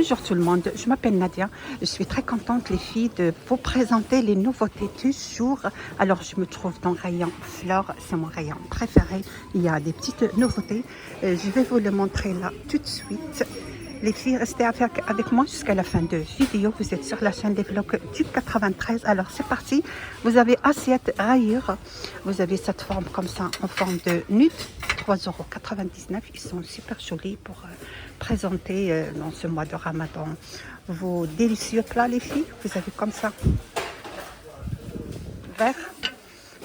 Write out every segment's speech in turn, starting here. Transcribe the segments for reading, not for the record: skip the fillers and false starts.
Bonjour tout le monde, je m'appelle Nadia. Je suis très contente les filles de vous présenter les nouveautés du jour. Alors je me trouve dans le rayon fleurs, c'est mon rayon préféré. Il y a des petites nouveautés. Je vais vous le montrer là tout de suite. Les filles, restez avec moi jusqu'à la fin de vidéo. Vous êtes sur la chaîne des vlogs du 93. Alors c'est parti. Vous avez assiette rayure. Vous avez cette forme comme ça en forme de nude. 3,99 €. Ils sont super jolis pour présenter dans ce mois de Ramadan vos délicieux plats les filles. Vous avez comme ça vert.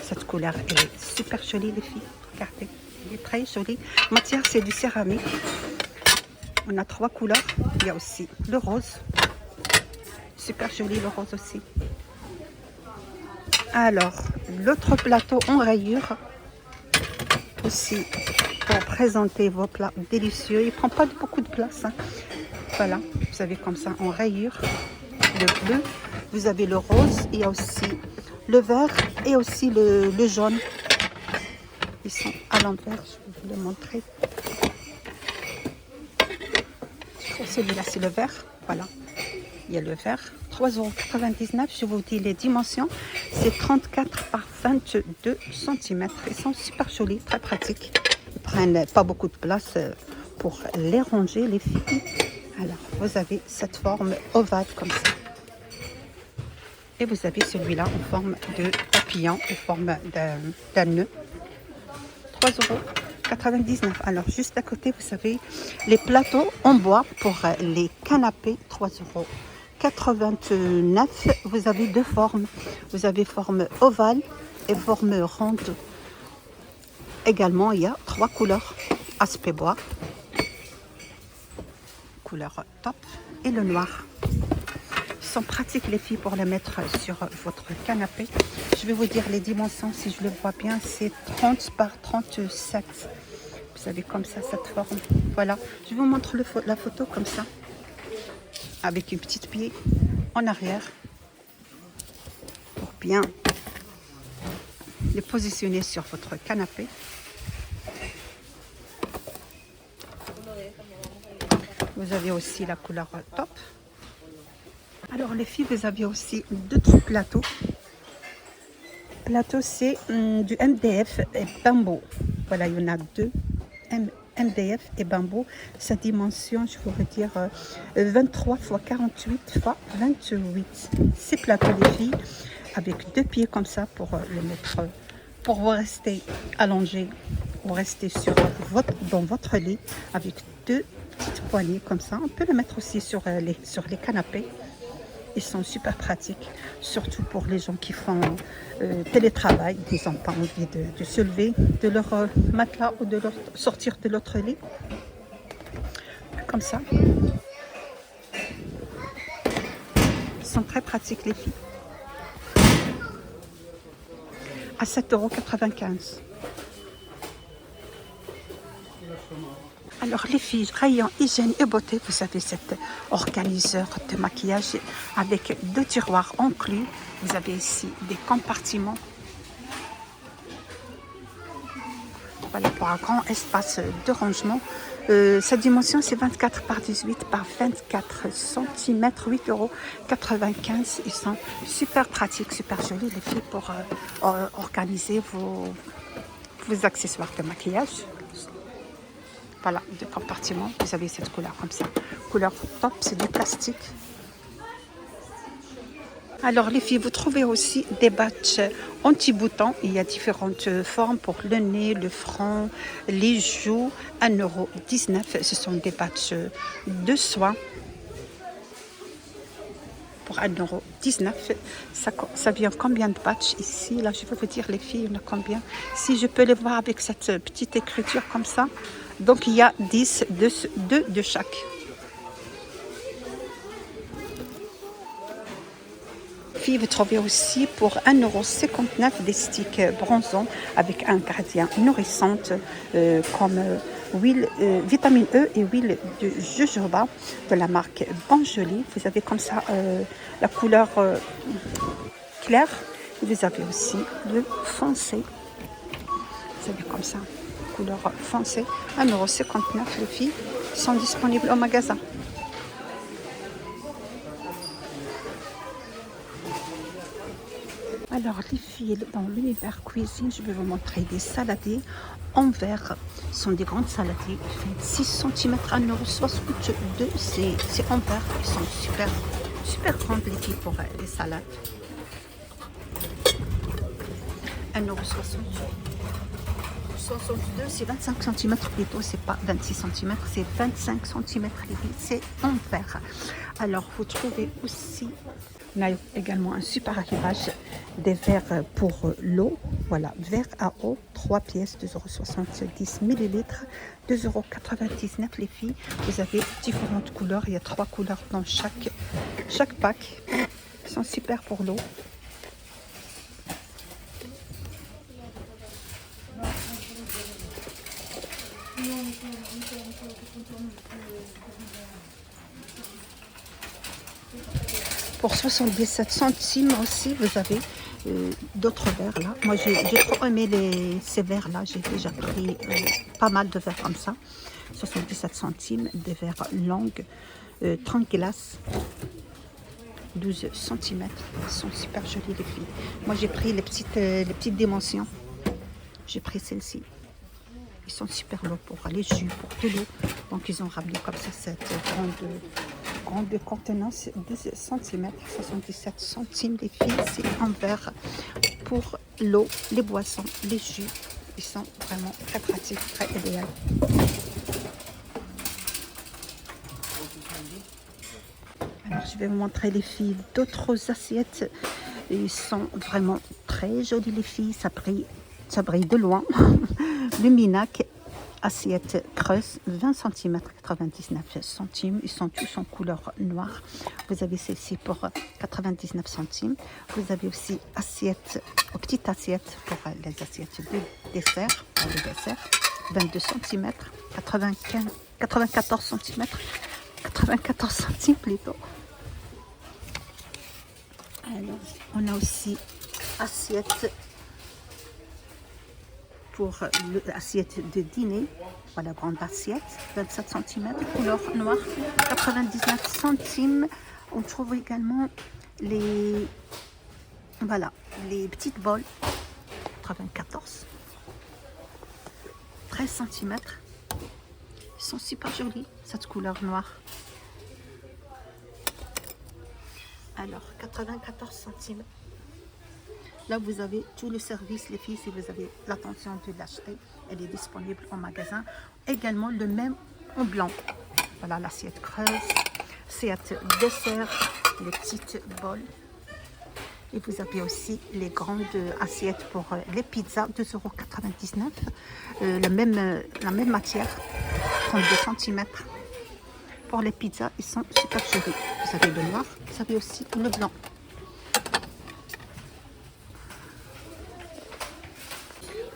Cette couleur elle est super jolie les filles. Regardez, elle est très jolie. Matière c'est du céramique. On a 3 couleurs. Il y a aussi le rose. Super joli le rose aussi. Alors, l'autre plateau en rayure. Aussi, pour présenter vos plats délicieux. Il ne prend pas beaucoup de place. Hein. Voilà, vous avez comme ça en rayure. Le bleu. Vous avez le rose. Il y a aussi le vert et aussi le jaune. Ils sont à l'envers. Je vais vous le montrer. Celui-là, c'est le vert. Voilà. Il y a le vert. 3,99 €. Je vous dis les dimensions. C'est 34 par 22 cm. Ils sont super jolis, très pratiques. Ils prennent pas beaucoup de place pour les ranger, les filles. Alors, vous avez cette forme ovale comme ça. Et vous avez celui-là en forme de papillon, en forme d'un nœud. 3,99 €. Alors, juste à côté, vous avez les plateaux en bois pour les canapés. 3,89 €. Vous avez deux formes. Vous avez forme ovale et forme ronde. Également, il y a 3 couleurs. Aspect bois, couleur top et le noir. Ils sont pratiques les filles pour les mettre sur votre canapé. Je vais vous dire les dimensions si je le vois bien. C'est 30 par 37. Vous avez comme ça cette forme. Voilà. Je vous montre la photo comme ça. Avec une petite pied en arrière. Pour bien les positionner sur votre canapé. Vous avez aussi la couleur top. Alors les filles, vous avez aussi d'autres plateaux. Plateau c'est du MDF et bambou. Voilà, il y en a deux. MDF et bambou. Sa dimension, je pourrais dire 23 x 48 x 28. Ces plateaux les filles, avec deux pieds comme ça pour le mettre, pour vous rester allongé ou rester dans votre lit avec deux petites poignées comme ça. On peut le mettre aussi sur les canapés. Ils sont super pratiques, surtout pour les gens qui font télétravail. Ils n'ont pas envie de se lever de leur matelas ou de sortir de l'autre lit. Comme ça. Ils sont très pratiques les filles. À 7,95 €. Alors les filles, rayon hygiène et beauté, vous avez cet organiseur de maquillage avec 2 tiroirs inclus. Vous avez ici des compartiments. Voilà pour un grand espace de rangement. Sa dimension c'est 24 par 18 par 24 cm, 8,95 €. Ils sont super pratiques, super jolis les filles pour organiser vos accessoires de maquillage. Voilà, deux compartiments. Vous avez cette couleur comme ça. Couleur top, c'est du plastique. Alors les filles, vous trouvez aussi des batchs anti-boutons. Il y a différentes formes pour le nez, le front, les joues. 1,19 €. Ce sont des batchs de soie. Pour 1,19 €. Ça vient combien de batchs ici? Là, je vais vous dire les filles, il y en a combien. Si je peux les voir avec cette petite écriture comme ça. Donc, il y a 10, 2 de chaque. Puis, vous trouvez aussi pour 1,59 € des sticks bronzants avec un gradient nourrissante comme huile, vitamine E et huile de jojoba de la marque Bonjoli. Vous avez comme ça la couleur claire. Vous avez aussi le foncé. Vous avez comme ça. Couleur foncée, 1,59 € les filles sont disponibles au magasin. Alors les filles, dans l'univers cuisine, je vais vous montrer des saladiers en verre. Ce sont des grandes saladiers, 6 cm à 1,62 €. C'est en verre, ils sont super grandes les filles pour les salades. 1,62 €. 62, c'est 25 cm plutôt, c'est pas 26 cm, c'est 25 cm les filles, c'est en verre. Alors vous trouvez aussi, on a également un super arrivage des verres pour l'eau. Voilà, verre à eau, 3 pièces, 2,70 € ml, 2,99 € les filles. Vous avez différentes couleurs, il y a 3 couleurs dans chaque pack. Ils sont super pour l'eau. Pour 77 centimes aussi, vous avez d'autres verres là. Moi, j'ai trop aimé ces verres là. J'ai déjà pris pas mal de verres comme ça. 77 centimes, des verres longs, 30 glaces, 12 cm. Ils sont super jolis les filles. Moi, j'ai pris les petites dimensions. J'ai pris celle-ci. Ils sont super lourds pour les jus, pour tout l'eau. Donc, ils ont ramené comme ça cette grande contenance, 12 cm, 77 centimes les filles. C'est en verre pour l'eau, les boissons, les jus. Ils sont vraiment très pratiques, très idéaux. Alors, je vais vous montrer les filles d'autres assiettes. Ils sont vraiment très jolis les filles. Ça brille de loin. Le Minac, assiette creuse, 20 cm, 99 centimes. Ils sont tous en couleur noire. Vous avez celle-ci pour 99 centimes. Vous avez aussi petite assiette pour les assiettes de dessert, pour le dessert, 22 cm, 94 cm, 94 centimes plutôt. Alors, on a aussi assiette pour l'assiette de dîner. Voilà, grande assiette, 27 cm, couleur noire, 99 centimes. On trouve également les petites bols, 94, 13 cm. Ils sont super jolis, cette couleur noire. Alors, 94 centimes. Là, vous avez tout le service, les filles, si vous avez l'intention de l'acheter. Elle est disponible en magasin. Également, le même en blanc. Voilà, l'assiette creuse, assiette dessert, les petites bols. Et vous avez aussi les grandes assiettes pour les pizzas, 2,99 €. La même matière, 32 cm. Pour les pizzas, ils sont super jolis. Vous avez le noir, vous avez aussi le blanc.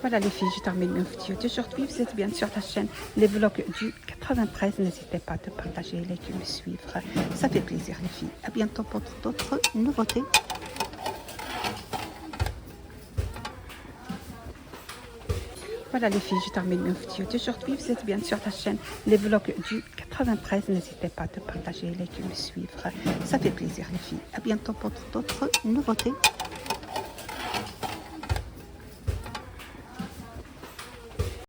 Voilà les filles, je termine ma vidéo d'aujourd'hui. Vous êtes bien sur la chaîne Les Vlogs du 93. N'hésitez pas à partager, liker, me suivre. Ça fait plaisir les filles. À bientôt pour d'autres nouveautés. Voilà les filles, je termine ma vidéo d'aujourd'hui. Vous êtes bien sur la chaîne Les Vlogs du 93. N'hésitez pas à partager, liker, me suivre. Ça fait plaisir les filles. À bientôt pour d'autres nouveautés.